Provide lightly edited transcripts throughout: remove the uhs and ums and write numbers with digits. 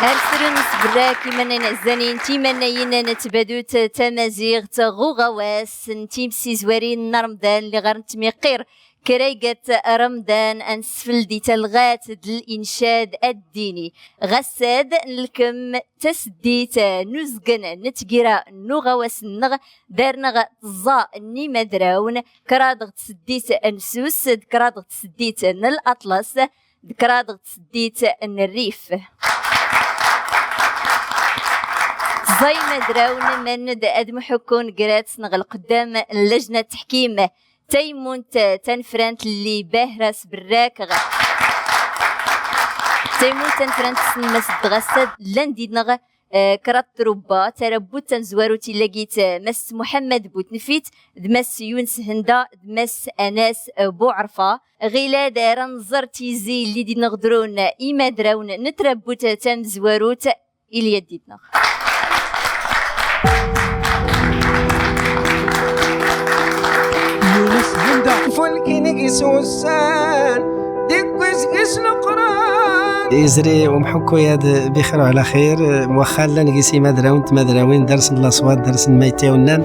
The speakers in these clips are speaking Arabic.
هالسرن سبراك من زانين تيمنينا نتبادوت تمازيغ تغوغواس نتيم سيزوارين رمضان اللي غير نتميقير كريقة رمضان أنسفل دي تلغات الإنشاد الديني غساد لكم تسديت نزقن نتقرا نغواس النغ دارنا الزا نيما دراون كرادغ تسديت أنسوس كرادغ تسديت الأطلس كرادغ تسديت الريف زي ما دراون من ادم حكون قرات نغل قدام اللجنة تحكيم تيمون تنفرانت اللي باهراس براك تيمون تنفرانت سنمس دغسد لندي نغ كرات تروبا تربو تنزوارو تلاقيت مس محمد بوتنفيت دمس يونس هندا دمس اناس بوعرفه غيلا دار نزر تيزي اللي دي نغدرون ايما دراون نتربو تنزواروت الى يديتنا يونس هندا فولكينيك سوسان ديكوز القران يزري ومحكو ياد بخير وعلى خير موخالا نقيسي مدراوين درس الاصوات درس الميتاونان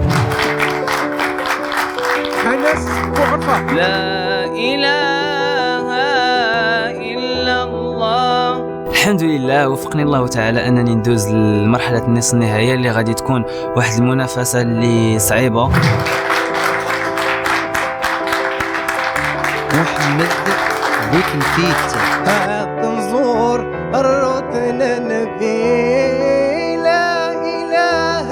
انس وعرفه لا اله الا الله. الحمد لله وفقني الله تعالى انني ندوز لمرحله النصف النهائيه اللي غادي تكون واحد المنافسه اللي صعيبه. محمد بوتنفيت تنظر الركن النبي لا اله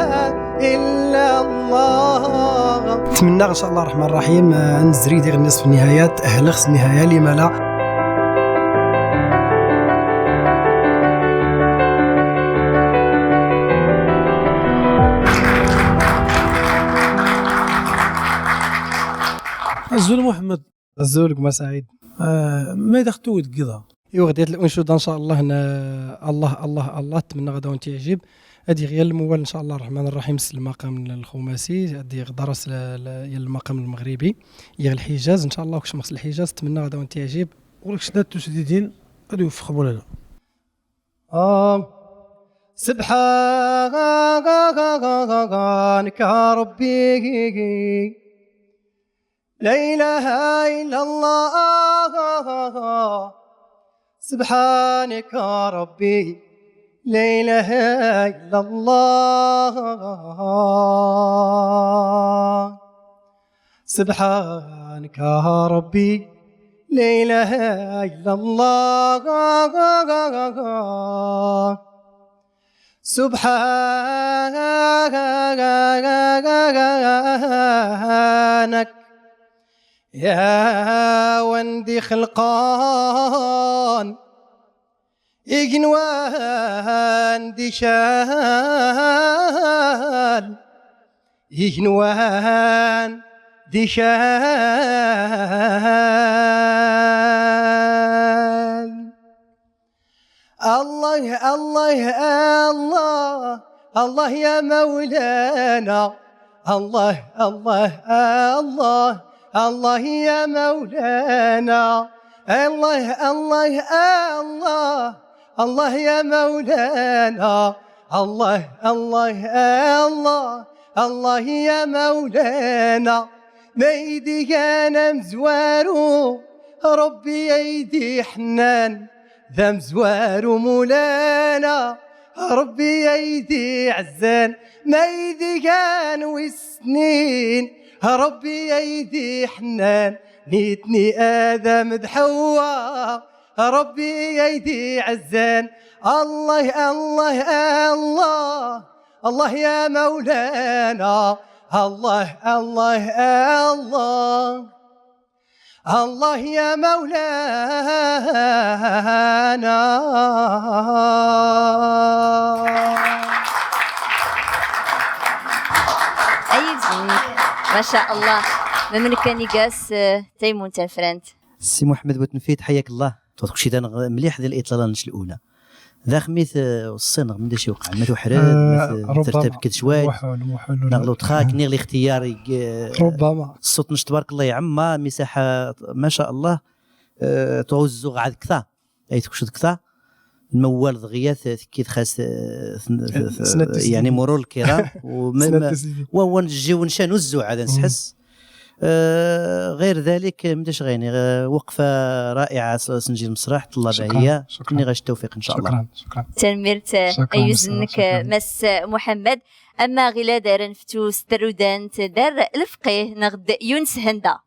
الا الله. نتمنى ان شاء الله الرحمن الرحيم نزري دير النصف النهايات اهلخس النهايه لما لا. الزول محمد الزول كما سعيد ما دختو كذا غديت الانشوده ان شاء الله الله الله الله نتمنى غدا وانت يعجب هذه غير الموال ان شاء الله الرحمن الرحيم المقام الخماسي هذه درس المقام المغربي يا الحجاز ان شاء الله كشمس الحجاز نتمنى غدا وانت يعجب ولك شدات تسديدين غادي يوفقوا لنا سبحانك ربي لا إله إلا الله سبحانك ربي لا إله إلا الله سبحانك ربي لا إله إلا الله سبحانك يا وندي خلقان إجنوان دي شال إجنوان دي شال الله الله الله الله يا مولانا الله الله الله الله يا مولانا الله الله الله الله يا مولانا الله الله الله الله يا مولانا ما يدي انا مزوارو ربي يدي حنان ذا مزوارو مولانا ربي يدي عزان ما يدي كان والسنين ربي يدي حنان نيتني آدم دحوا ربي يدي عزان الله الله الله الله يا مولانا الله الله الله الله يا مولانا ما شاء الله من كان يقاس تيمون تنفرانت سي محمد بوتنفيت حياك الله كل شيء مليح ديال الاطلاله الاولى ذا خميث الصنغ من شي وقع ما تحرد ترتب كد شوي نغلو تخاك نير الاختيار ربما الصوت نش تبارك الله يا عما مساحه ما شاء الله توزو عاد كثا اي تكشد كثا الموال ضغياث كي خاص يعني مرور الكرام وهو نجيو نشانو الزوع هذا نحس. غير ذلك مداش غيني وقفه رائعه سنجي المسرح طلابه هي ني غاش التوفيق ان شاء الله. شكرا تنميرت ايوزنك مس محمد. اما غيلا دار نفتو سترودان دار الفقيه نغد يونس هندا.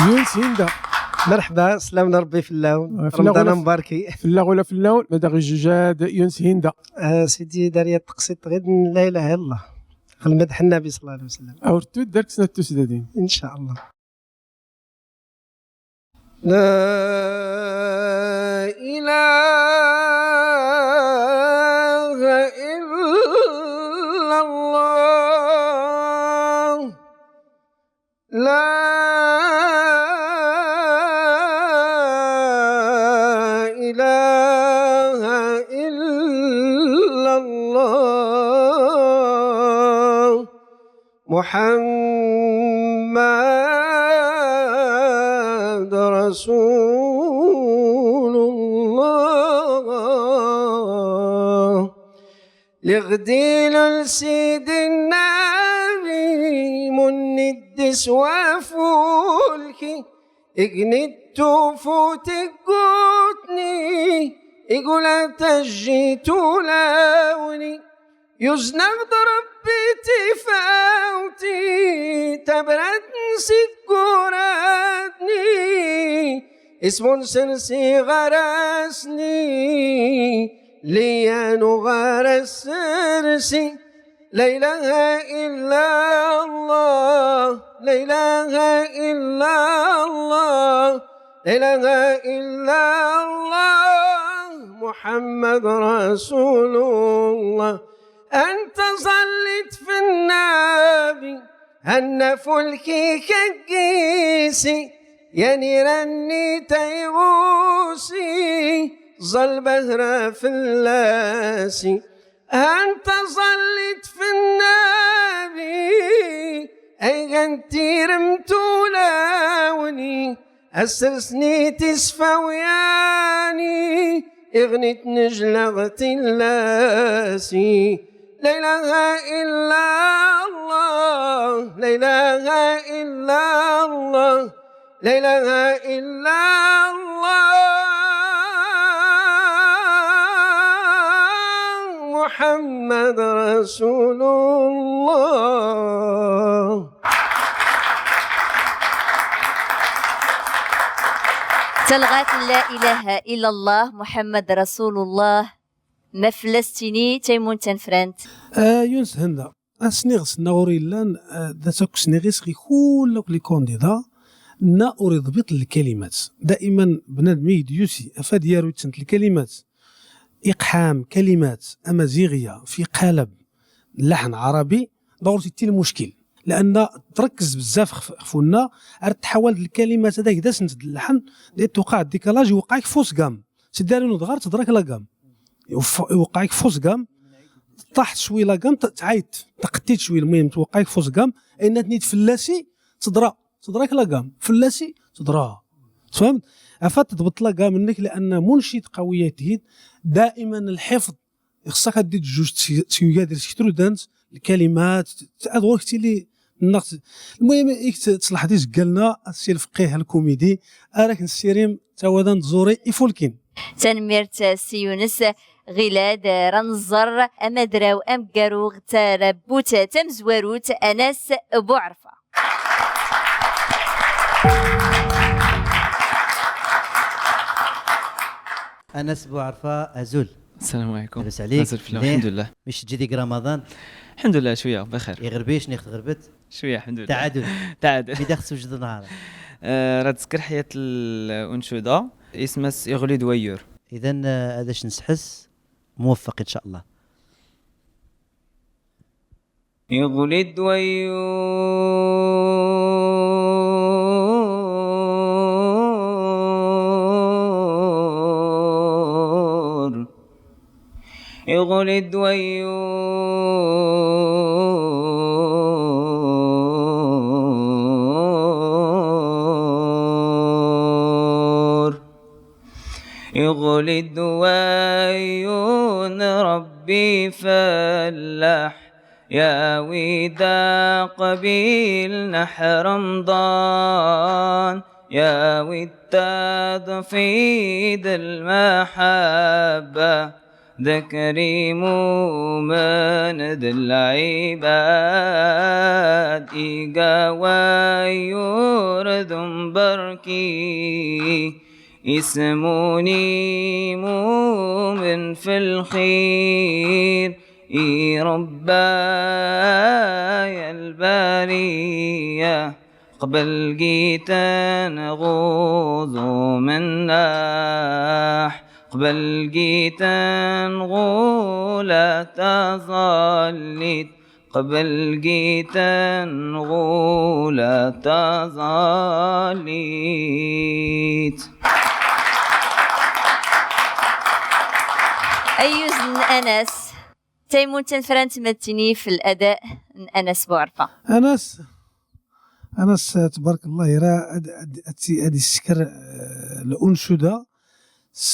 يونس هندا مرحبا، سلامنا ربي في اللون، رمضان مباركي. في اللون ولا في اللون ماذا غير جوجاد يونس هندا. سيدي داريا التقسيط غير لا اله الا الله المدح النبي صلى الله عليه وسلم. اورتو دارك سنه تسدادين ان شاء الله. لا اله الا الله، لا إله إلا الله، محمد رسول الله. لغدي لسيد النبي من الدس وفولكي اجنت فوتك قوتني يقول تجيت لوني يزنق ربي فوتي تبرد نسيت قراتني اسم سرسي غرسني ليانو غرس سرسي. لا إله إلا الله، لا إله إلا الله، لا إله إلا الله، محمد رسول الله. أنت صليت في النبي هن فلكي كجيسي يا نيراني تيغوسي ظل بهرة في اللاسي. أنت صليت في النبي أي أنتي رمتو لوني أسرسني تسفى وياني اغنت نجلغت اللاسي. لا إله إلا الله، لا إله إلا الله، لا إله إلا الله، محمد رسول الله. تلغات لا إله إلا الله محمد رسول الله. ما فلسطيني تيمون تنفرانت يونس هندا سنيغس نوري لان ذاتك سنيغس غي كل لي كونديدا نا أريد ضبط الكلمات. دائما بنادم يديوسي أفاد يارو تسنت الكلمات إقحام كلمات أمازيغية في قالب لحن عربي ضروري تي المشكل، لأن تركز بزاف خفونا تحاول الكلمات هذاك إذا سنت اللحن توقع الديكالاج يوقعك فوس كام سداري نضغر تدرك لا كام يوقعك فوس كام طاحت شويه لا كام تعيط تقتيت شويه المهم توقعك فوس كام أين تنيت فلاسي تدرك لا كام فلاسي تدرا فهمت. أفات تضبط لا كام منك لأن منشد قوية تهيد دائما الحفظ خصك دير جوج سيويا سيترو دانس الكلمات ادوار كتي النقص. المهم تصلح ديش قالنا السي الفقيه الكوميدي راك نسيريم تاودا نزوري يفولكين تنميرت سي يونس غلاد رنزر امدراو امكارو تربوت تمزواروت انس بوعرفه. انس بوعرفه ازول. السلام عليكم. لاباس عليك؟ الحمد لله. مش جديك رمضان؟ الحمد لله شويه بخير. يغربيش نيخت غربت شويه الحمد لله. تعادل بدا خصو جد نهار. راه تذكر حياه الانشوده اسمها يغلي دويور. اذا هذاش نسحس موفق ان شاء الله. يغلي دويور يغلي دويور يغلد وعيون ربي فلاح يا ودا قبيل نحر رمضان يا وداد فيد المحبة ذا كريم من ذي العباد إيقا ويورد بركي اسموني مؤمن في الخير إي ربايا البرية قبل جيت نغوض من ناح قبل جيت نغول تظليت قبل جيت نغول تظليت. أيوز أنس تيمون تنفران تمتني في الأداء أنس بوعرفة. أنس تبارك الله يرى هذه السكر الأنشودة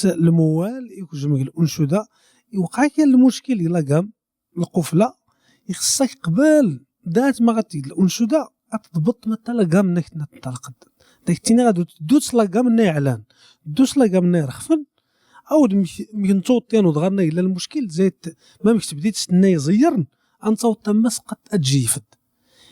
الموال يكون الأنشودة يوقع كاين المشكل إلا قام القفلة يخصك قبل دات ما غتي الأنشودة تضبط مثلا قام نك نطلق داك تينا غادي دوس لا قام ناعلان دوس لا قام نرخفن او مينتوطين ودغرنا الى المشكل زيت ما مكتب بديت تستنى يزيرن انصوت تمس قد اتجيفد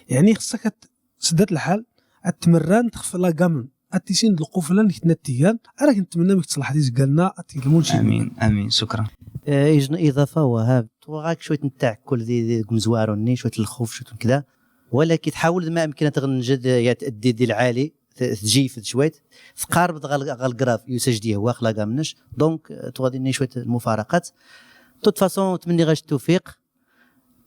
يعني خصك تسدات الحال التمران تخفى لا قام اتيسين القفله نتنتيان راك نتمنى بك تصلح ديز قالنا المنشد. امين شكرا. يجن اضافه وهاب توغاك شويه نتاع كل دي مزواروني شويه الخوف شويه كذا ولكن تحاول ما امكن تغنجد يا تادي دي العالي تجيفد شويه تقارب غالقراف يسجديه هو خلاقه منش دونك تغاديني شويه المفارقات توت فاصون تمني غاش التوفيق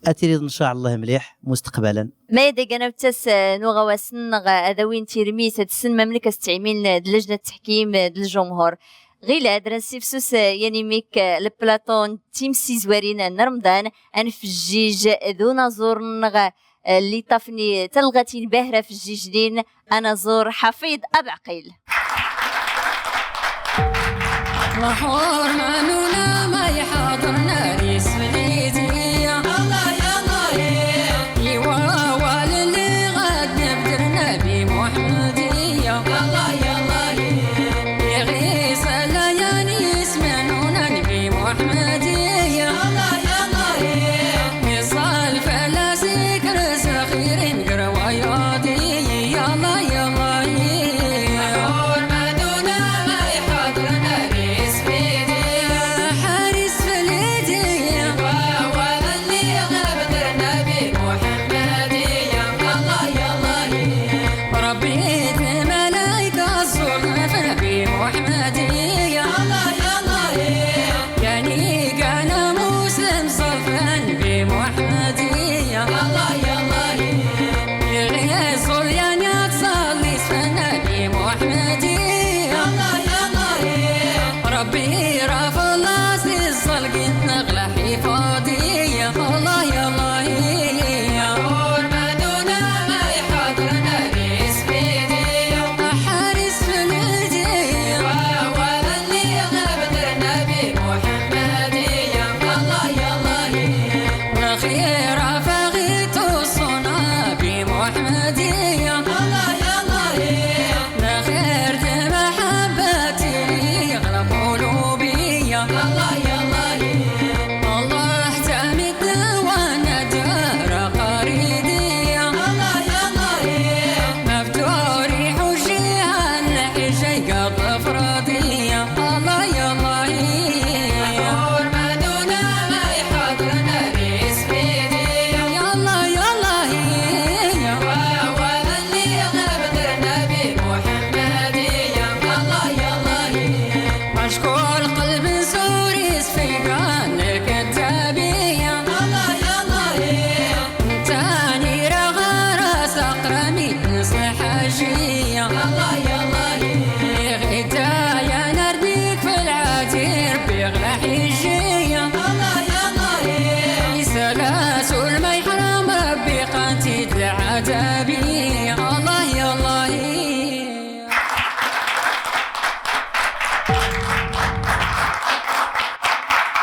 اتريد ان شاء الله مليح مستقبلا. ما يدق انا بتس نوغا واسن ادوين تيرميس تسن مملكه استعمال لجنه التحكيم الجمهور غير هذا نسيفسوس يعني ميك البلاطون تيم سي زوارين رمضان انا في الجيج ذو نزور نغا اللي طافني تلغتي باهره في الجيجلين انا زور حفيظ ابعقيل وحور معنونا ما يحاضرنا ريس فليتي الله يا الله يواوال اللي غاد نبدرنا بمحمدية الله يا الله يغيس الليالي يسمعونا بمحمدية الله يا الله يصال فلاسك رس خير قرواياتي يا الله يا الله وحور معنونا ما يحاضرنا ريس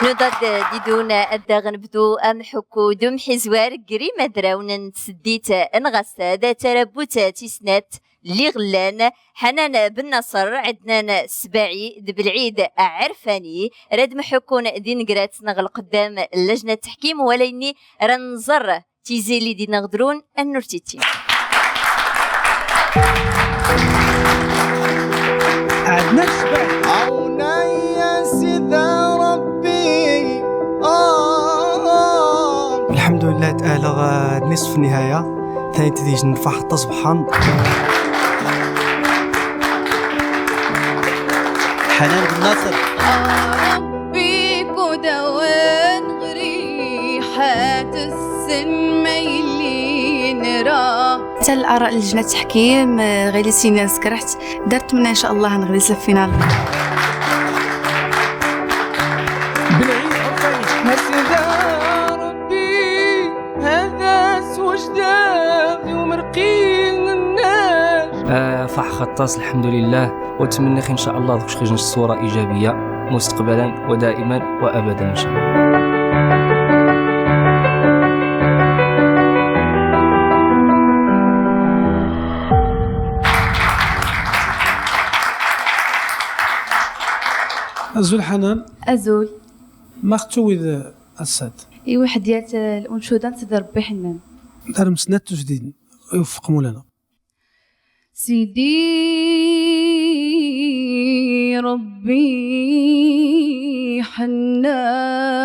نضاد ديدونا الدغن بدو ام حكو دم حزوار قريمة دراونا نتسديت انغس دا تربوت تيسنات اللي غلان حنان بن نصر عدنان سباعي بالعيد عرفاني راد محكون دين قرات نغل قدام لجنة التحكيم وليني رنزر تيزيلي دي نغدرون النورتيتي عندنا الشباب عونا يا سيدة ربي الحمد لله تعالى نصف النهاية ثاني تديش نرفع حتى صبحا حنان بن ناصر ربي كدوان غريحات السن ميلين راه حتى الآراء لجنة التحكيم غير سينا سكرحت درت منها إن شاء الله نغرس الفينال بالعيد عطيت سيدة ربي هذا سوجداغي ومرقين الناس فح خطاس الحمد لله، واتمنى ان شاء الله دوك خرجنا الصوره ايجابيه مستقبلا ودائما وابدا ان شاء الله. أزول حنان أزول ما ختوذ الساد اي واحد ديال الانشوده تدرب بحنان دار مسنات تجديد يوفق مولانا. سيدي ربي حنان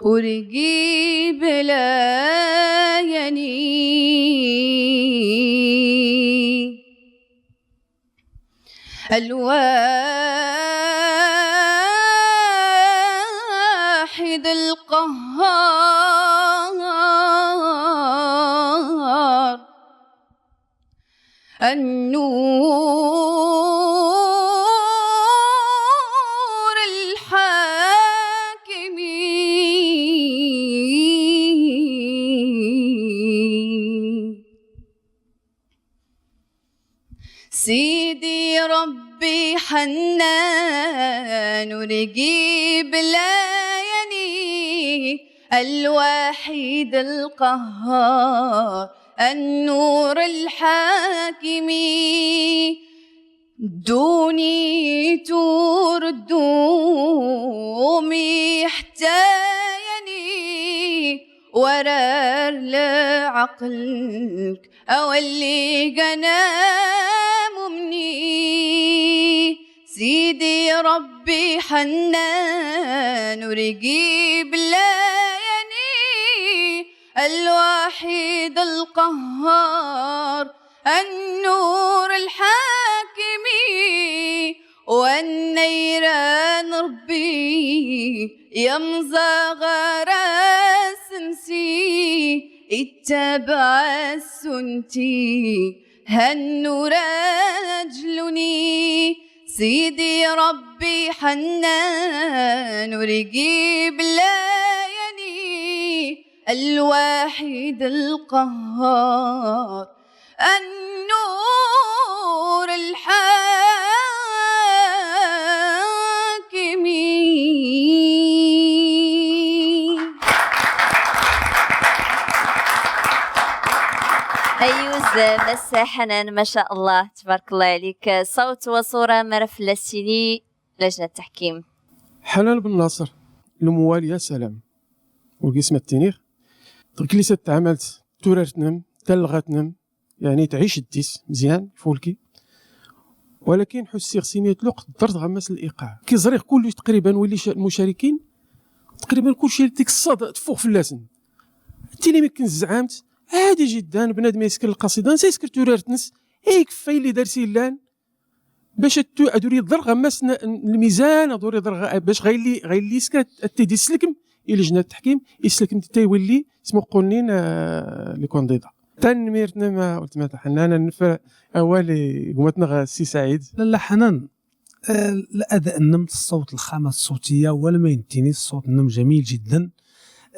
ورقي بلايني الواحد القهار النور الحاكم سيدي ربي حنان ورقيب لايني الوحيد القهار النور الحاكم دوني تردومي احتايني ورار لعقلك أولي قنام مني سيدي ربي حنان ورقيب لايني الوحيد القهار النور الحاكم والنيران ربي يمزغ راس نسي اتبع السنتي هالنور رجلني سيدي ربي حنان ورقيب لايني الواحد القهار النور الحاكم. أيوز مس حنان ما شاء الله تبارك الله عليك، صوت وصورة مرفلسيني لجنة التحكيم. حنان بن ناصر الموالية سلام والقسمة التنير كليسة تعملت تورارتنم تلغتنم يعني تعيش الديس مزيان فولكي، ولكن حسي غسيمية الوقت درت غمس الإيقاع كي زريق كلش تقريبا ولي المشاركين تقريبا كلشي ديك الصاد تفوق في اللسن تيني مكن زعمت عادي جدا بنادم يسكر القصيدة نسيسكر تورارتنس هيك في اللي دارسي اللان باش ادوري يضر غمس الميزان ادوري يضر باش غيلي يسكر التيدي سلكم لجنة التحكيم يسلكم تيولي اسمو قولنين لي كونديدا تنميرتنا ما قلت ما حنان نفر اولي قمتنا سي سعيد. لا حنان الاداء النم الصوت الخامه الصوتيه ولا ما ينتيني الصوت النم جميل جدا.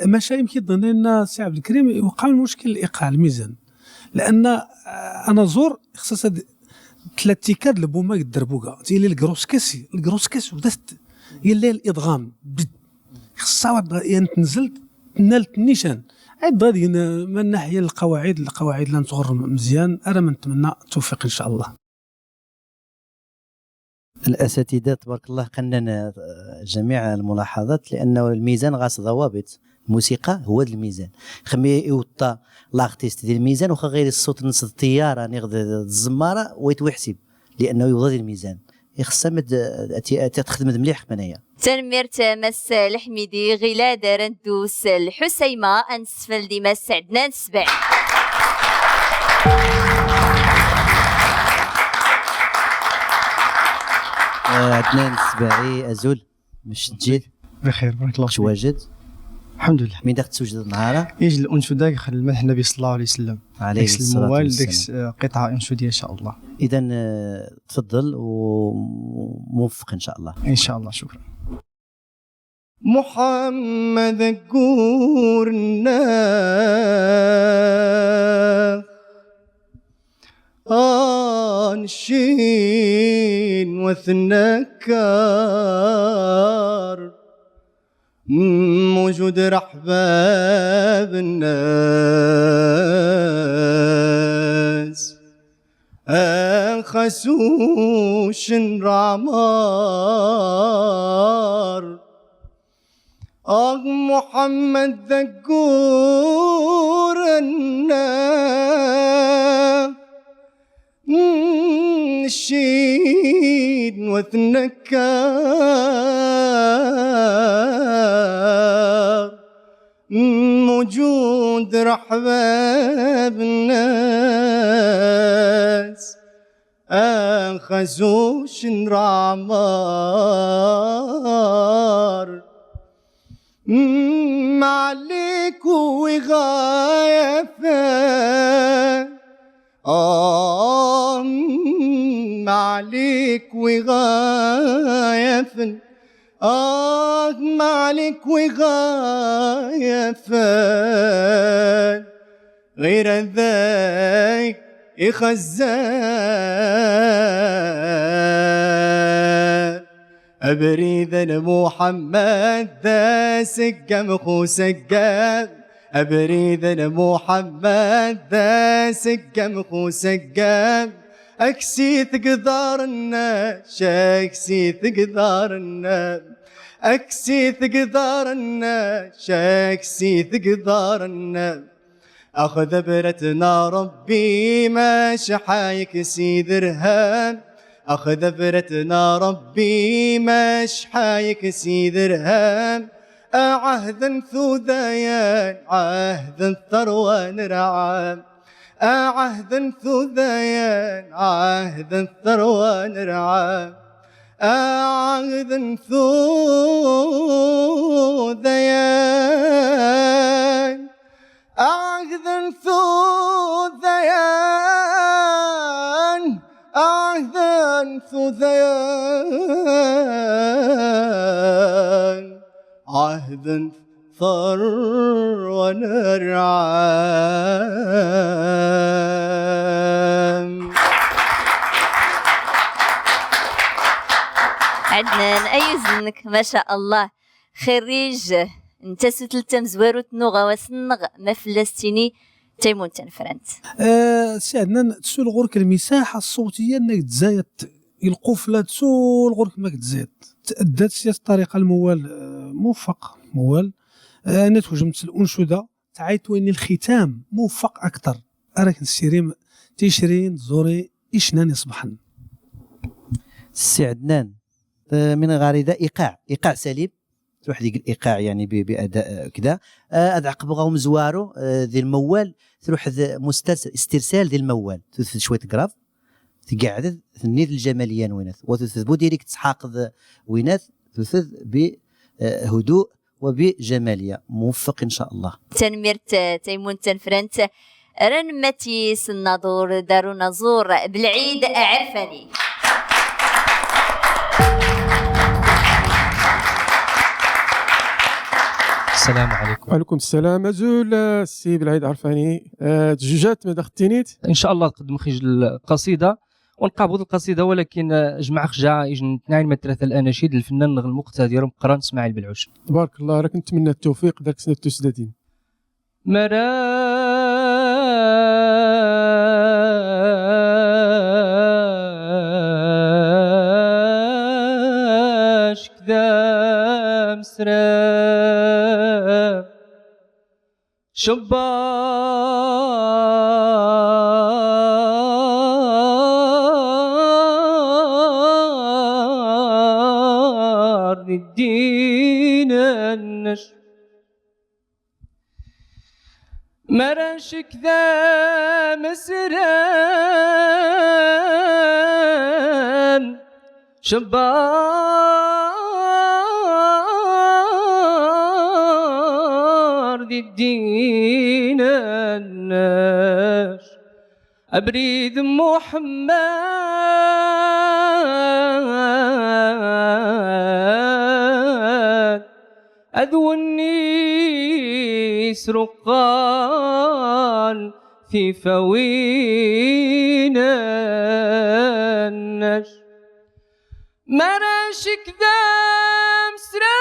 ماشي يمكن ظن ان سي عبد الكريم وقع المشكل الايقاع الميزان لان انا زور خصها 3 تيكاد البومه الدربوكا تيلي الكروس كاس ودات يلي الادغام خصها يعني تنزل نالت النيشان عاد هذه من ناحيه القواعد لا نصغر مزيان. انا نتمنى التوفيق ان شاء الله. الاساتذه تبارك الله قننا جميع الملاحظات، لانه الميزان غاص ضوابط. الموسيقى هو الميزان، خمي يوطى لاغتيست ديال الميزان واخا غير الصوت نص الطياره نغد الزماره ويتوحسب، لانه يوضى الميزان يخصها تخدم مليح منايا. تنميرت مس الحميدي غلاد رندوس الحسيمه انسفل دي مس عدنان السباعي. عدنان السباعي ازول باش تجي بخير بارك الله فيك. واجد الحمد لله. من داك تسوجد النهار يجي الانشوده يخلي المدح النبي صلى الله عليه وسلم عليه الصلاه والسلام. ديك قطعه انشوديه ان شاء الله. اذا تفضل وموفق ان شاء الله. ان شاء الله. شكرا. محمد ذكورنا انشين وثنكر موجود رحباب الناس خسوش رعمار محمد ذكور الناس الشين وثنكر موجود رحباب الناس خزوش رعمار معليك وغايفة معليك وغايفة معليك وغايفة غير ذاك يخزان أبريد محمد ذا سقم خو سقم أبريد محمد ذا سقم خو سقم أكسي ثقدار الناس أكسي ثقدار الناس أكسي ثقدار الناس أكسي ثقدار الناس أخذ برتنا ربي ما شحايك سيد رهان أخذ برتنا ربي ما شحايك سيد رهان عهدا ثوذيان عهدا ثروان رعام عهدا ثوذيان عهدا ثروان رعام عهدا ثوذيان عهدا ثوذيان عهدا ثوذيان عهدا ثروان رعام. عدنان أيزنك ما شاء الله خريج انت ستلتا مزوارو تنوغا وسنغ ما فلسطيني تيمون تنفرنت. سي عدنان تسول غورك المساحه الصوتيه انك تزايد القفله تسول غورك ماك تزايد تأدت سياسه الطريقه الموال موفق موال انا توجمت الانشوده تعيط وين الختام موفق اكثر راك نسيري تيشرين زوري اشنان يصبحن. سي عدنان من غريزه ايقاع سليم تروح ديك الايقاع يعني باداء كذا ادعق بغاو مزوارو ذي الموال تروح مسترسل استرسال ذي الموال تث شويه كراف تقعد ثنيت الجماليه وينات وتثبو ديريك تحاقد وينات تث بهدوء وبجماليه. موفق ان شاء الله. تنميرت تيمون تنفرنت رنمتي سنادور دارو نزور بالعيد عرفني. السلام عليكم. وعليكم السلام. أزول السي بالعيد عرفاني تجوجات ما دختينيت ان شاء الله نقدم خرج القصيده ونقابض القصيده ولكن جمع خجاعه اجن 2 الاناشيد الفنان المقتدر مقران اسماعيل بلعوش. تبارك الله، راك نتمنى التوفيق داك سنه تسدادين. مراش كذا مسراب شبار الدين النشر مراش كذا مسراب شبار ذي الدين الناش أبريد محمد أذو النيس رقان في فوينا الناش مراش كذا مسرام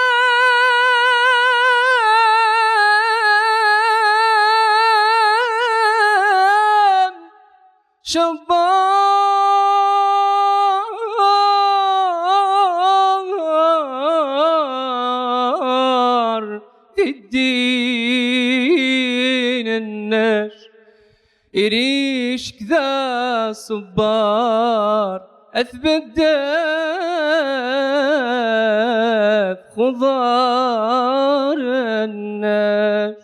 شبار في الدين الناش إريش كذا صبار أثبت داب خضار الناش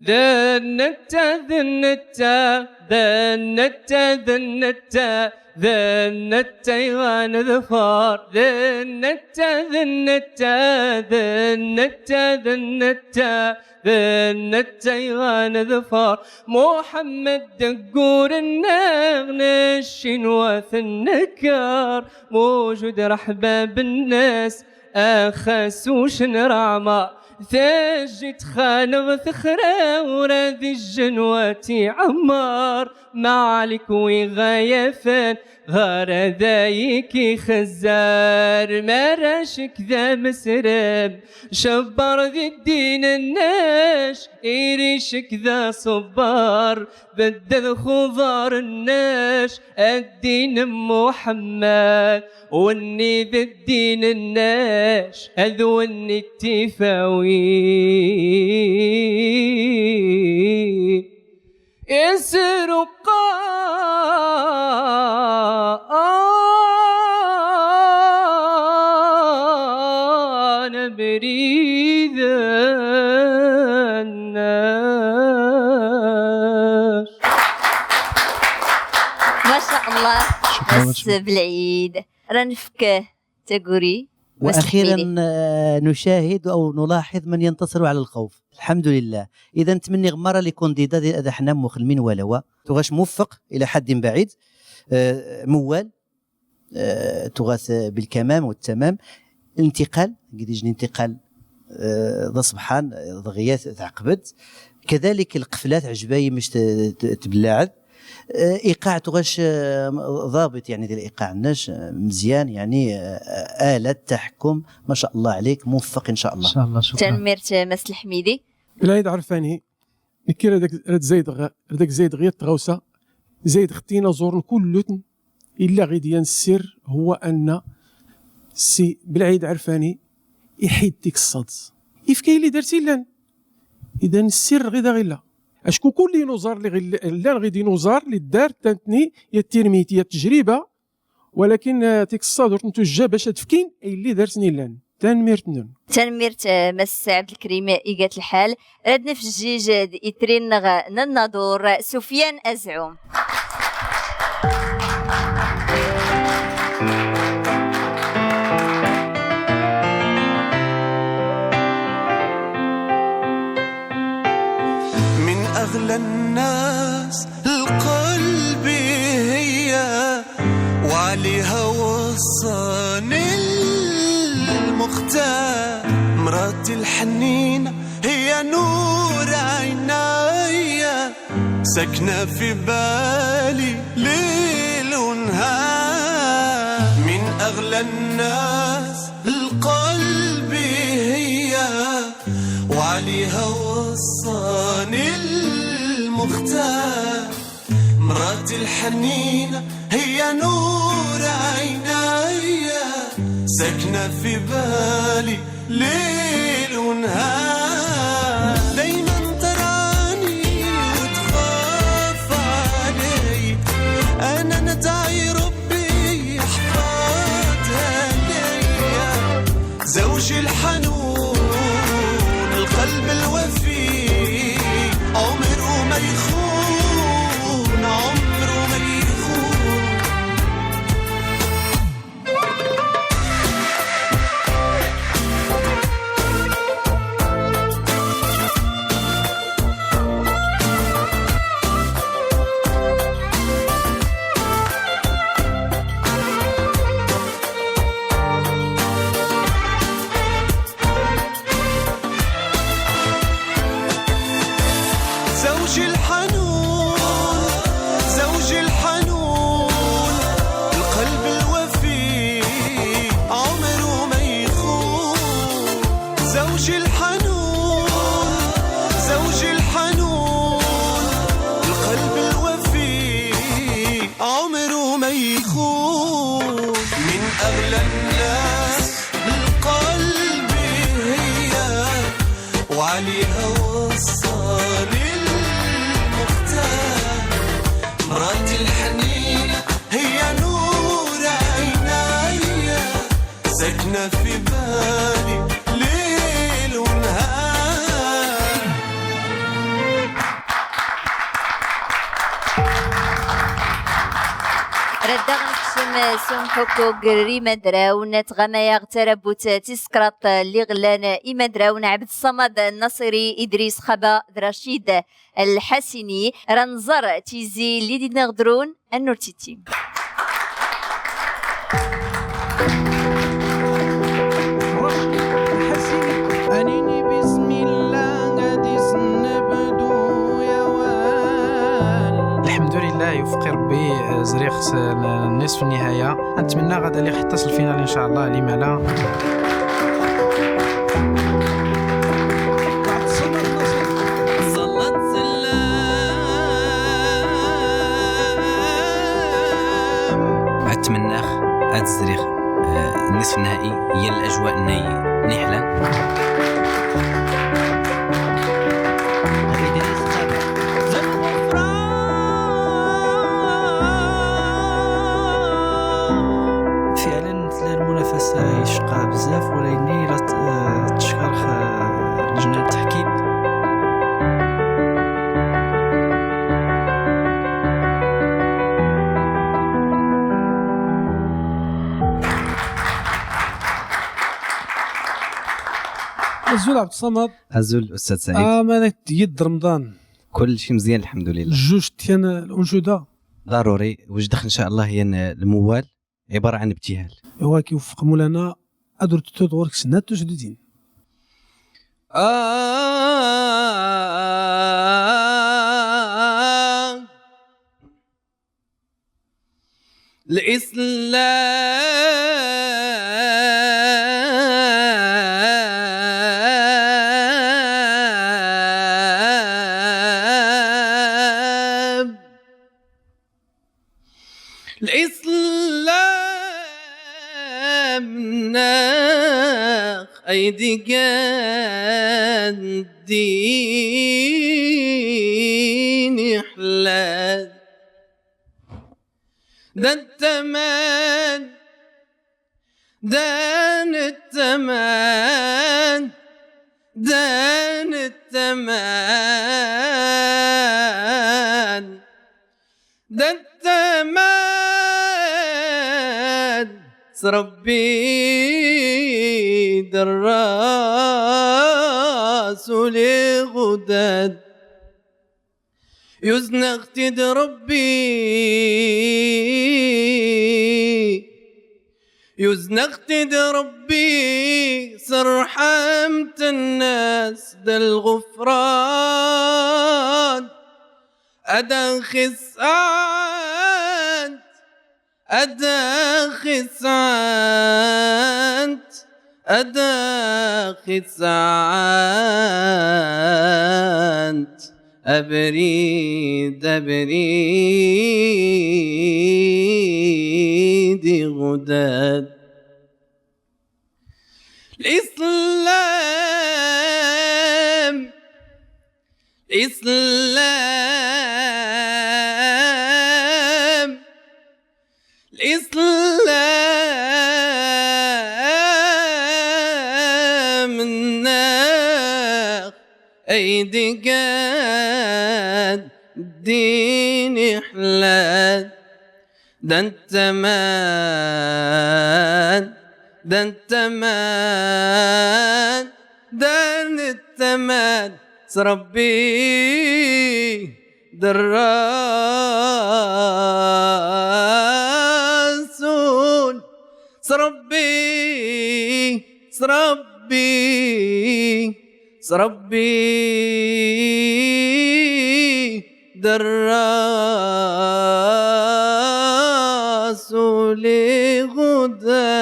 ذنتا ذنتا ذنتا ذنتا ذنتا يغان ظفار ذنتا ذنتا ذنتا ذنتا ذنتا يغان ظفار محمد دقور النغنى الشنواث النكار موجود رحباب الناس أخس وشنر عمار ثجت خانغ ثخرة وراذي الجنواتي عمار معلك وغايفان غار ذايكي خزار مراشك ذا مسرب شبر ذي الدين الناش إيريشك ذا صبار بدل خضار الناش الدين محمد واني ذا الدين الناش أذوني التفاوي يسرق أنا بريد الناس. ما شاء الله. بس بالعيد رنفك تقولي. واخيرا نشاهد او نلاحظ من ينتصر على الخوف. الحمد لله. اذا نتمنى غمره لي كونديدا ديال اذا حنا مخلمين ولوا تغاش موفق الى حد بعيد موال تغاث بالكمام والتمام. الانتقال قد يجي انتقال ذا سبحان ضغيات تعقبت كذلك القفلات عجباي مش تبلاعد ايقاع تغاش ضابط يعني ديال ايقاع الناس مزيان يعني آلة تحكم ما شاء الله عليك موفق ان شاء الله. ان شاء الله شكرا. تنميرت مس الحميدي بالعيد عرفاني نكير هذاك زايد غير تغوسه زايد ختينا زورن كلتن الا غيديان السر هو ان سي بالعيد عرفاني يحيد ديك الصد يفكاي لي درتي لان اذا السر غير غيلا اشكو كل ديناصور اللي غير ديناصور اللي دار تانتني يا الترميت يا التجربه ولكن تيك الصادور نتوجه باش تفكين اي اللي دارتني لان تنميرت مس عبد الكريم ايقات الحال ردنا في الجيج يترين ننظر سفيان أزعوم. من أغلى الناس القلب هي وعليها وصاني المختار مراتي الحنينة هي نور عيناي ساكنة في بالي ليل ونهار أغلى الناس القلب هي وعليها وصاني المختار مراتي الحنينة هي نور عيني ساكنة في بالي ليل ونهار دايما تراني وتخاف علي أنا ندعي ربي يحفظها ليا زوجي الحنون القلب الوفي عمره ما يخون عمره ما يخون زوجي الحنون زوجي الحنون القلب الوفي عمره ما يخون زوجي الحنون زوجي الحنون القلب الوفي عمره ما يخون من أغلى الناس القلب هي وعليها وصاني مراتي الحنينة هي نور عيني ساكنة في بالي ليل ونهار ردغن سمحوكو قري مدراون تغما يغتربوت تسكرات اللي غلان إمدراون عبد الصمد النصري إدريس خبا رشيد الحسني رنزر تيزي اللي دي نغدرون النورتيتي أنيني بسم الله غادي سنبدو يا وال الحمد لله يوفق ربي زريخ النصف النهاية نتمنى غدا اللي حتى الفينال إن شاء الله لما لا أتمنى هاد الزريخ النصف النهائي هي الأجواء نحلة المنافسة يشقى بزاف ولكن إلا تشكر لجنة التحكيم أزول عبد الصمد أزول أستاذ سعيد أمانة يد رمضان كل شيء مزيان الحمد لله جوج تيان الأنشودة ضروري وجدخ إن شاء الله هي الموال عبارة عن ابتهال هو كيوفق مولانا أدور تدورك سنات جديدين الإسلام ناخ أيدي الدين حلال ده التمان دان التمان دان التمان ده التمان ربي دراس لغداد يزنغ تد ربي يزنغ تد ربي سرحمت الناس ده الغفران أدن خسعان أداخي ساعات أداخي ساعات أبريد غداد الإسلام الناخ أيدي قاد الدين حلال ده انت مان دان التمان سربي الرسول سربي الرسول غدا.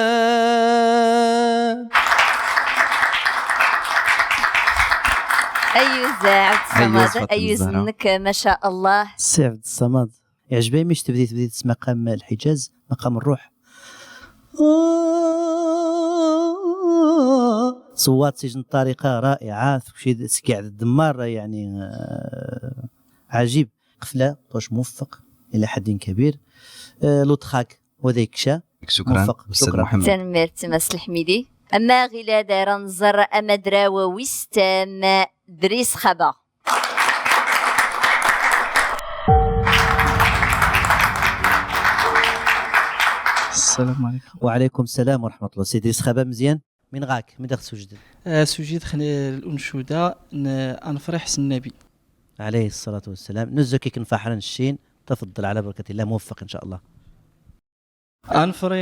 أيوز عبد الصمد، أيوز منك ما شاء الله. سي عبد الصمد يعجبني مش بديت مقام الحجاز، مقام الروح. صوات سجن الطريقة رائعة، شي سكيع الدمار يعني عجيب. قفلة طوش موفق إلى حد كبير. لوطخاك وذيكشا شكرا أستاذ محمد. تنمير تماس الحميدي. أما غلا دار نزر أما دراوة ويستام دريس خبا. السلام عليكم. وعليكم السلام ورحمة الله. سيدي سخابة مزيان. من غاك من داخل سجد؟ سجد الأنشودة أنفرح النبي عليه الصلاة والسلام. نزكي كنفحر الشين. تفضل على بركة الله، موفق إن شاء الله. أنفرح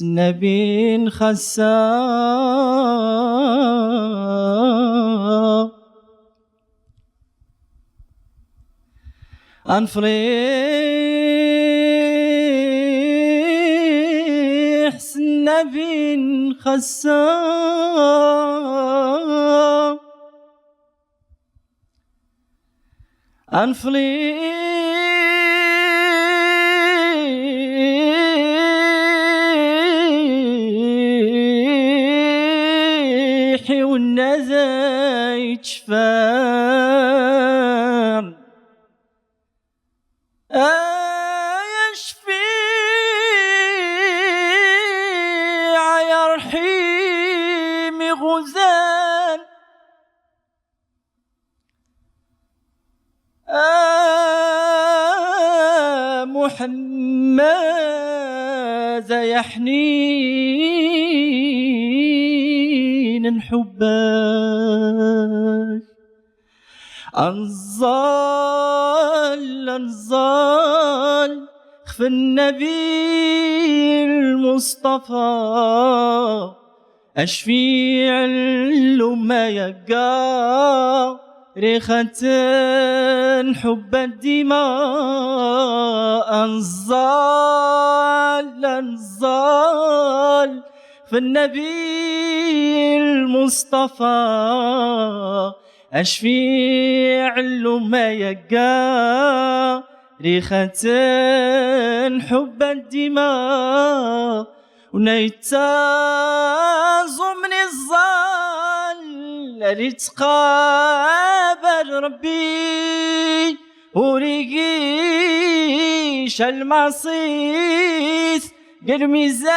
النبي خسا أنفرح النبي خسا أنفرح والنذا يتشفان يشفي يا رحيم غزان محمد يا حنين حبك أنزل خف النبي المصطفى أشفيع الأمة يقى ريخة حب الدماء أنزل في النبي المصطفى أشفيع الأمة يقى ريخة حب الدماء ونيتازو من الظل لتقابل ربي وريقيش المعصيث قل ميزان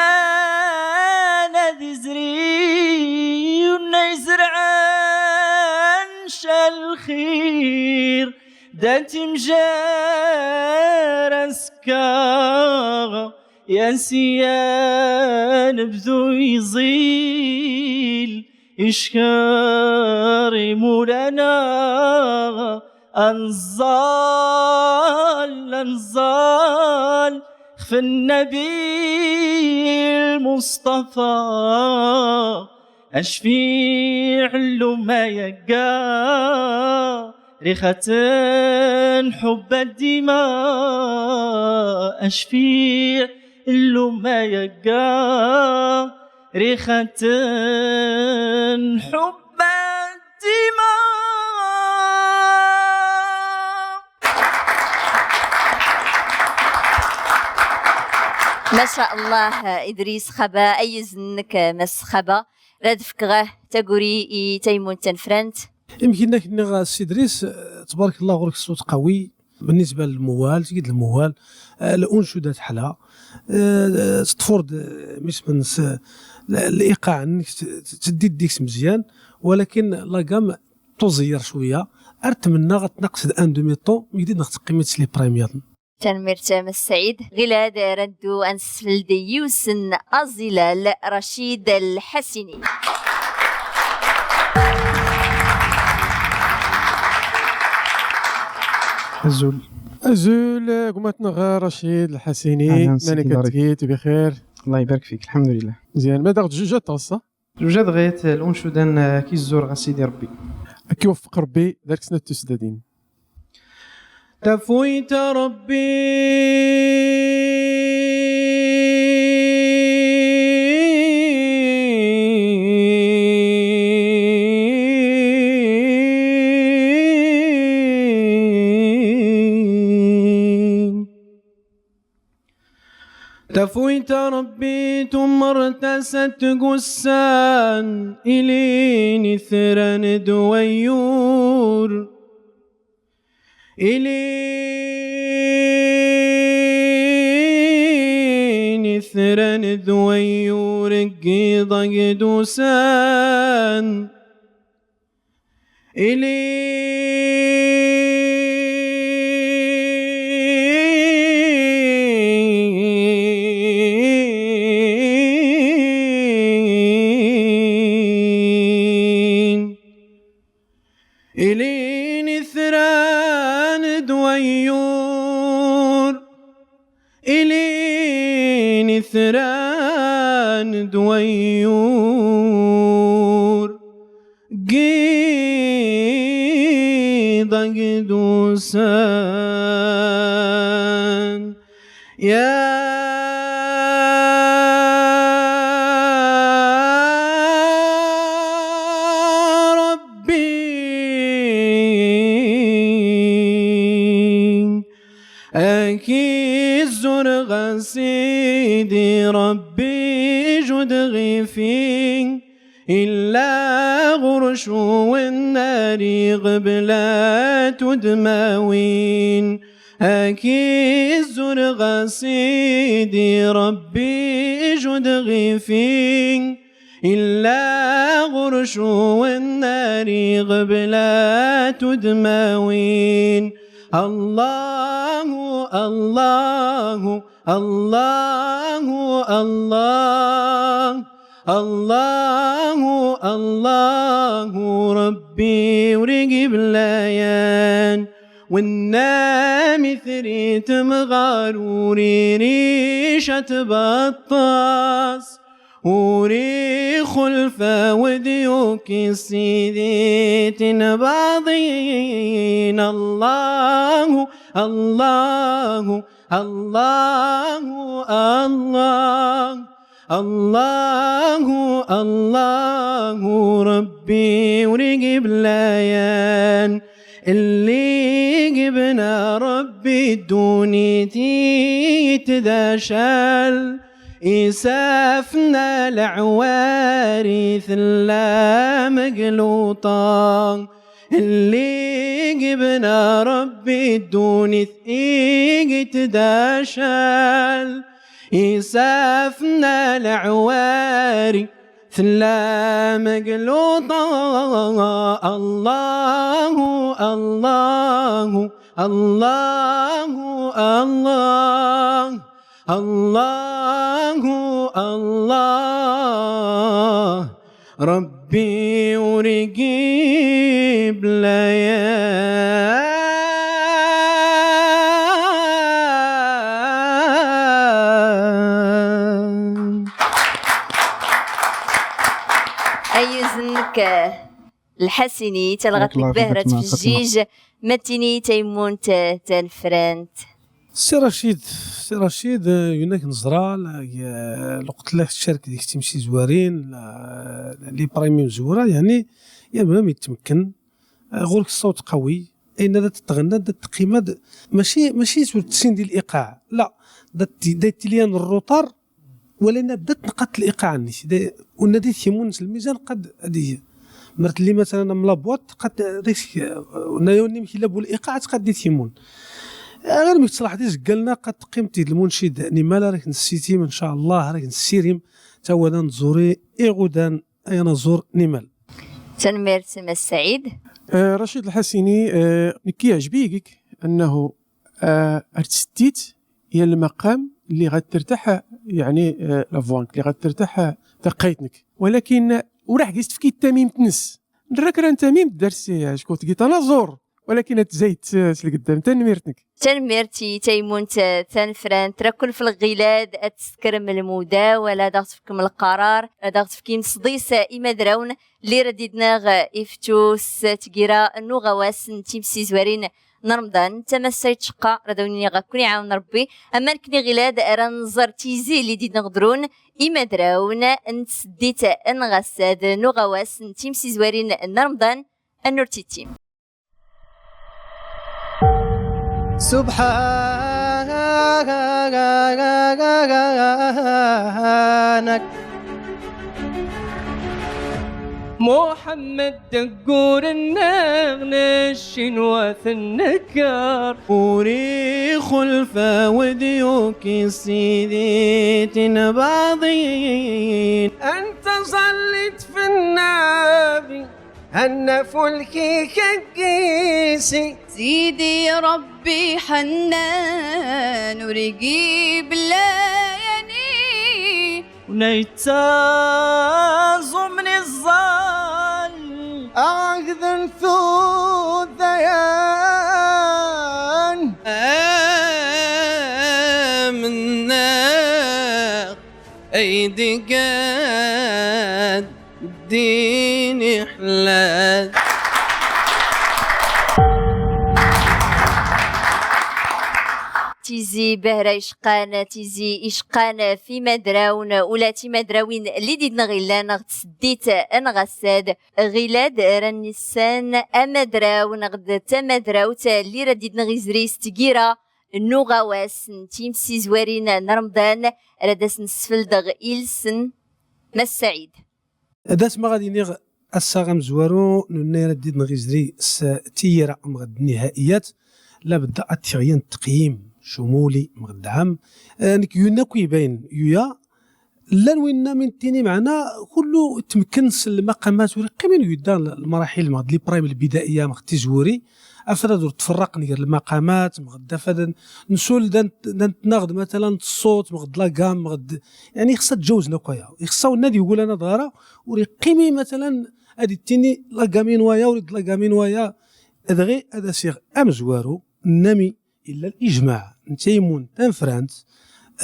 ذي زري ونيزرعانش الخير دانت مجار اسكا يا سيان بذو يزيل إشكاري مولانا أنزال في النبي المصطفى أشفي علو ما يقى ريخة حب الدماء أشفي علو ما يقى ريخة حب الدماء. ما شاء الله إدريس خبا أي زنك مس خبا راد فكغه تقولي تيمون تنفرنت يمكن كنا السي إدريس تبارك الله غورك الصوت قوي بالنسبه للموال تجد الموال الانشودات حلا تفرض مش الايقاع انك تدي ديكس مزيان ولكن لاكام تزير شويه ارتمنى غتنقص ان دومي طون جديد نختقيمت لي بريمير تنمير تام السعيد غلاد ردو أنسل ديوسن أزلال رشيد الحسيني. أزول قمتنا رشيد الحسيني مالك تجيت بخير الله يبارك فيك الحمد لله مزيان. ما داغت جوجات غصة جوجات غيت الأنشودان كي الزور غسيدي ربي كي وفق ربي دارك سنة تسدادين تفويت ربي تفويت ربي ثم ارتست قسان إلين ثران دويور إلين ثران دويور قيض قدوسان إلين ثران دويور إلين ثران دويور قيض قدوسان يا سيدي ربي جد غيفين إلا غرش والنار قبلات دماوين أكي الزرغ سيدي ربي جد غيفين إلا غرش والنار قبلات دماوين الله الله الله الله الله الله ربي ورقب لايان والنام ثريت مغاروري ريشة بطاس وري خلفة وديوك السيديت بعضين الله الله الله الله الله الله ربي ورقب لايان اللي جبنا ربي الدونيتي تداشل إسافنا العوارث لا مقلوطا اللي جبنا ربي الدونيث تداشل إسافنا العوارث لا مقلوطا الله الله الله الله الله الله ربي ورقيب ليان أي يوزنك الحسيني تلغت لك بهرة في الجيج متيني تيمون تنفرانت. سي رشيد يوناك نزرا الوقت لا تشارك ديك تمشي زوارين لي برايمي مزوره يعني ما يتمكن غورك الصوت قوي اين هذا تتغنى القيمه ماشي سول التسين ديال الايقاع لا دات ليان الروطار ولنا بدات نقط الايقاع النيش ونادي ثيمون الميزان قد هذه مرت لي مثلا ملابوط قد ديك نايوني مشي لابو الايقاع قد ثيمون غير ملي تصلح ديك قالنا قد قيمتي المنشد نيمال راك نسيتي ان شاء الله راك نسيريم تا هو نزوري غدان انا نزور نيمال. تنمير سما السعيد. رشيد الحسيني كي يعجبيك انه ارتستيت هي المقام اللي غترتاح يعني لافوانك اللي غترتاح تقيتنك ولكن وراح قست في التميم تنس نراك راه تميم درسي شكون تقيت انا زور ولكن تزايد لقدام تنميرتي تيمون تنفران تراكل في الغلاد اتسكرم المودا ولا ضغط فيكم القرار ضغط فيكم صديس اما دراون اللي رديدنا افتوس تقيرا النغواس تيمسي زوارين رمضان تمسيت شقا ردوني غاكون يعاون ربي اما نكني غلاد راه نزر تيزي اللي ديدنا غدرون اما دراون نسديت انغساد نغواس تيمسي زوارين رمضان النور تيتيم. سبحانك محمد دقور النغنى الشنواث النكار وريخ الفا وديوك سيدي تنباضين أنت صليت في النبي أن فلكي كقيسي سيدي ربي حنان ورقيب لايني ونيتاز من الظل أعذن ثو الذيان آمنا أيدي قاد الدين حلال. تيزي بهرة إشقانا تيزي إشقانا في مدراون ولا تي مدراوين اللي ديدنا غيلانا تسديت انغساد غلاد رنسان أمدراون غد تمدراوت اللي رديدنا غيزري ستقيرا النغواس تيمسي زوارين رمضان رداس نسفل دغ إلسن مسعيد. داس ما غادي نيغ الساغم زوارو نوني رديد نغيزري تيرا مغد النهائيات لا بدا اتغيان تقييم شمولي مغد عام انك يونا كيباين يويا لا وينا من تيني معنا كله تمكن المقامات ورقمين يدا المراحل مغد لي برايم البدائيه مغد تزوري افراد تفرق نير المقامات مغد فدان نسول ناخذ مثلا الصوت مغد لا كام مغد يعني خصها تجوزنا كويا خصها النادي يقول انا ظاهره ورقيمي مثلا هذه تيني لا كامين ويا وريد لا كامين ويا ادغي هذا سيغ امزوارو نامي الا الاجماع نتيمون تنفرانت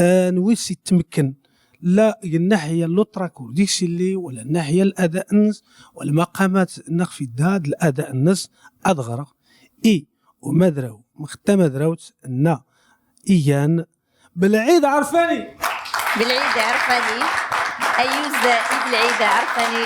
نويسي تمكن لا الناحيه اللوتراكو ديكسي اللي ولا الناحيه الاداء النس والمقامات نخفي داد الاداء النس ادغرا اي ومدراو مختمه دراوت النا ايان بالعيد عرفاني ايوز بالعيد عرفاني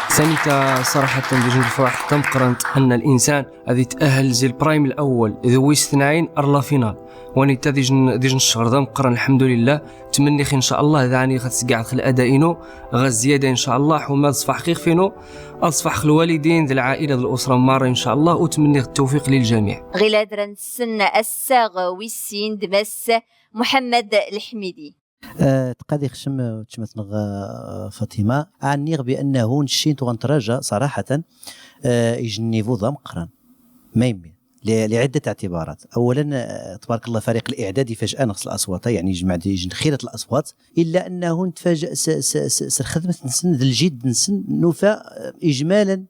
سانيتا صراحة ديجن الفرح تم قرنت أن الإنسان هذا يتأهل زي البرايم الأول ذوي اثنين أرلا فينال ونيتا ديجن الشهر ذا مقرن الحمد لله تمني إن شاء الله ذاني خاص خل أدائنو غاز زيادة إن شاء الله حماد صفح حقيق فينو أصفح الوالدين ذي العائلة ذي الأسرة مارة إن شاء الله وتمني التوفيق للجميع. غلاد رنسن الساغ ويسين دمس محمد الحميدي. تقادي خشم تشمتنغ فاطمه عنيغ بانه نشين وغنتراجع صراحه يجنيفو ضم قران ما يمين لعده اعتبارات. اولا تبارك الله فريق الاعداد فجاه نقص الاصوات يعني يجمع خيره الاصوات الا انه نتفاجئ خدمه نسن ذي الجد نسن نوفا اجمالا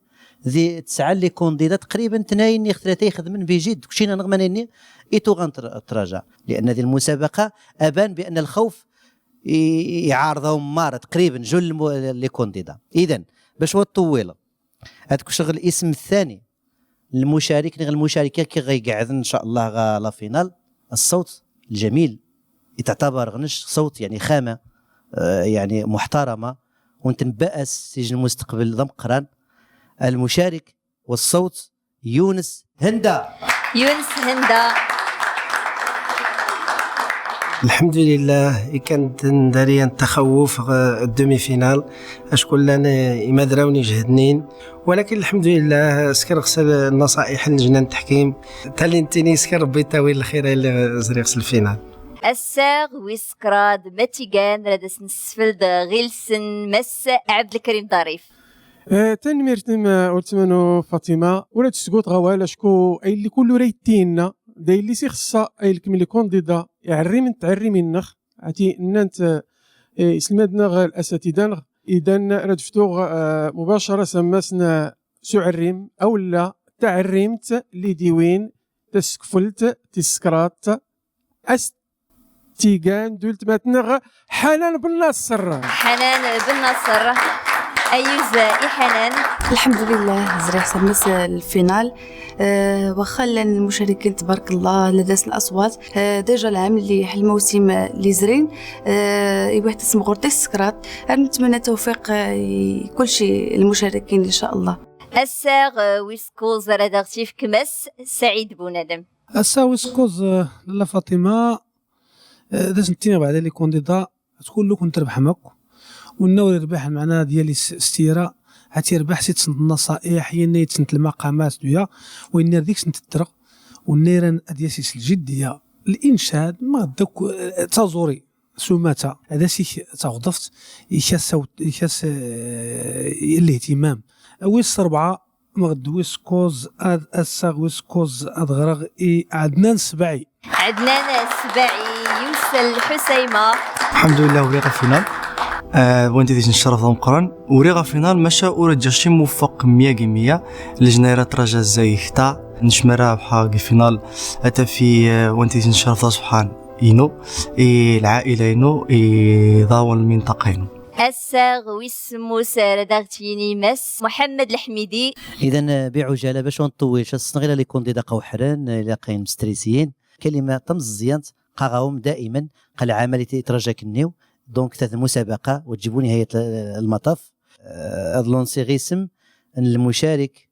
ذي 9 لي كونديدا تقريبا 2 3 يخدمن بجد كلشينا نغمانيني ايتو غنتراجع لان هذه المسابقه ابان بان الخوف يعارضهم مارة تقريبا جل لي كونديدا. اذا باش هو طويله هذاك شغل الاسم الثاني المشارك غير المشاركه كي غيقعد ان شاء الله لا فينال. الصوت الجميل يتعتبر غنش صوت يعني خامه يعني محترمه ونتنبأس سجن المستقبل ضم قران. المشارك والصوت يونس هندا. يونس هندا الحمد لله كانت داريا التخوف الدومي فينال اشكون انا ما دراوني جهدنين، ولكن الحمد لله سكر غسل النصائح لجنة التحكيم تالينتيني سكر ربي تاويل الخير اللي زري غسل الفينال. الساغ ويسكراد ماتيغان رادس نسفلد غيلسن مس عبد الكريم ظريف. تنميرتم ورتمنو فاطمه ولا تسقط غوالا شكو اي اللي كل ريتينا داي اللي سي خصا اي الكملي كونديدا يعري من تعري منخ عتي انت اسلمدنا الاساتذه اذا ردفتو مباشره سماسنا سعريم او لا تعريمت اللي ديوين تسكفلت تسكرات استيغان دولت ماتنغ حنان بن نصر. حنان بن نصر أيوز حنان. الحمد لله زريح سمس الفينال واخا المشاركين تبارك الله لداس الاصوات ديجا العام اللي الموسم اللي زرين يبغي تسمع غورتي السكرات. نتمنى توفيق كل شيء المشاركين ان شاء الله. الساغ ويسكوز رادارتيف كمس سعيد بونادم. الساغ ويسكوز لاله فاطمه داز نتينا بعد لي كونديدا تقول له كنت ربح معك والنور يربح معنا ديال الستيره هاتي ربح سيت النصائح يني تسنت المقامات دويا وين ديك سنت الطرق والنيران ديال الجديه الانشاد ما دوك تزوري سماتا هذا سي تغضفت يخاس الاهتمام ويس 4 مغدويس كوز الساغ ويس كوز ادغرغ عدنان السبعي. عدنان السبعي يوسل حسيمه. الحمد لله وريغا فينال وانت ديش نشرف ضم قران وريغا فينال مشى ورجع شي موفق 100% لجنيرة رجا زي ختا نشمرا بحال فينال اتا في وانت ديش نشرف سبحان ينو العائله ينو ضاول المنطقه. الساغ ويسمو سارداغتيني مس محمد الحميدي. اذا بعجاله باش نطويلش الصنغيله اللي كون ديدا قوحران اللي كاين مستريسيين كلمه تمزيانت قاغاهم دائما قال عمليه يترجاك النيو دونك ثلاث مسابقه وتجيبوا نهايه المطاف. اظلونسي غيسم المشارك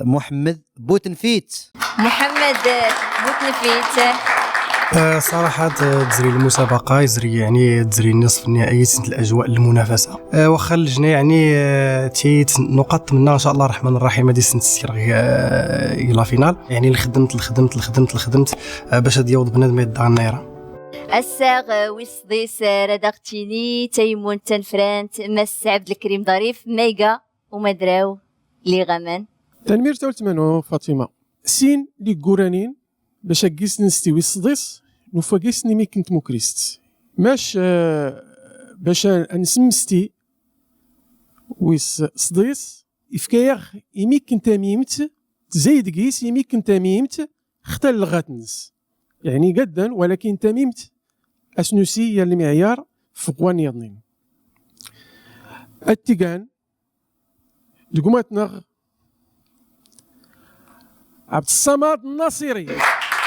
محمد بوتنفيت. محمد بوتنفيت صراحة تزري المسابقة يزري يعني تزري النصف النهائي سنت الأجواء المنافسة واخا اللجنة يعني تي نقط منا إن شاء الله الرحمن الرحيم هادي سنت السير إلى فينال يعني اللي خدمت باش هاد يوض بنادم يدعى النيرة. الساغ ويصديس رداغتيني تيمون تنفرانت مس عبد الكريم ظريف ميغا ومدراو لي غمان. تنمير تولتمنو فاطمة سين لي قرانين باش اكيس نستوي الصديس نفاكيسني مي كنت مكريست ماش باش نسمستي ويس صديس يفكايغ يمي كنت ميمت تزايد كيس يمي كنت ميمت اختل لغاتنس يعني قدا ولكن تميمت اسنوسي يا المعيار فقوان يضنين التيغان دقوماتنا عبد الصمد الناصري.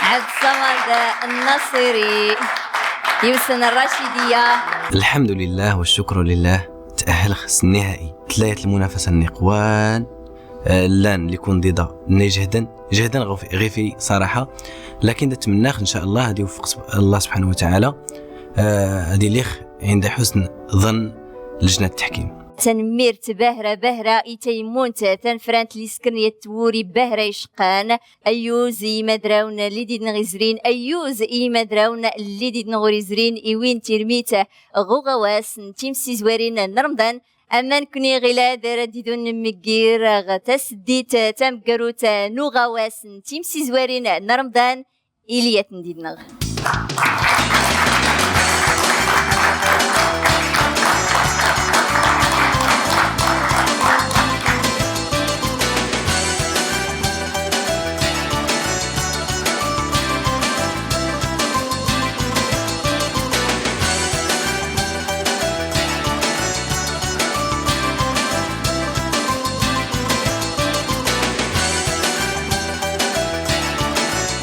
عبد الصمد الناصري يوسن الراشدية. الحمد لله والشكر لله تأهل خص النهائي ثلاثة المنافسة النقوان لان اللي يكون ضد جهدا غير في صراحة لكن نتمنى ان شاء الله هذه وفق الله سبحانه وتعالى هذه ليخ عند حسن ظن لجنة التحكيم. تنميرت بهرة إتيمونت تنفرانت لي سكنية توري بهرة يشقان أيوز مدراون اللي ديد نغيزرين أيوز مدراون اللي ديد نغيزرين إيوين ترميت غوغواس تيمسي زوارين نرمضان أما نكوني غلاد رديدون مكير غتسديت تمقروت نوغواس تيمسي زوارين نرمضان إليات نديد نغ.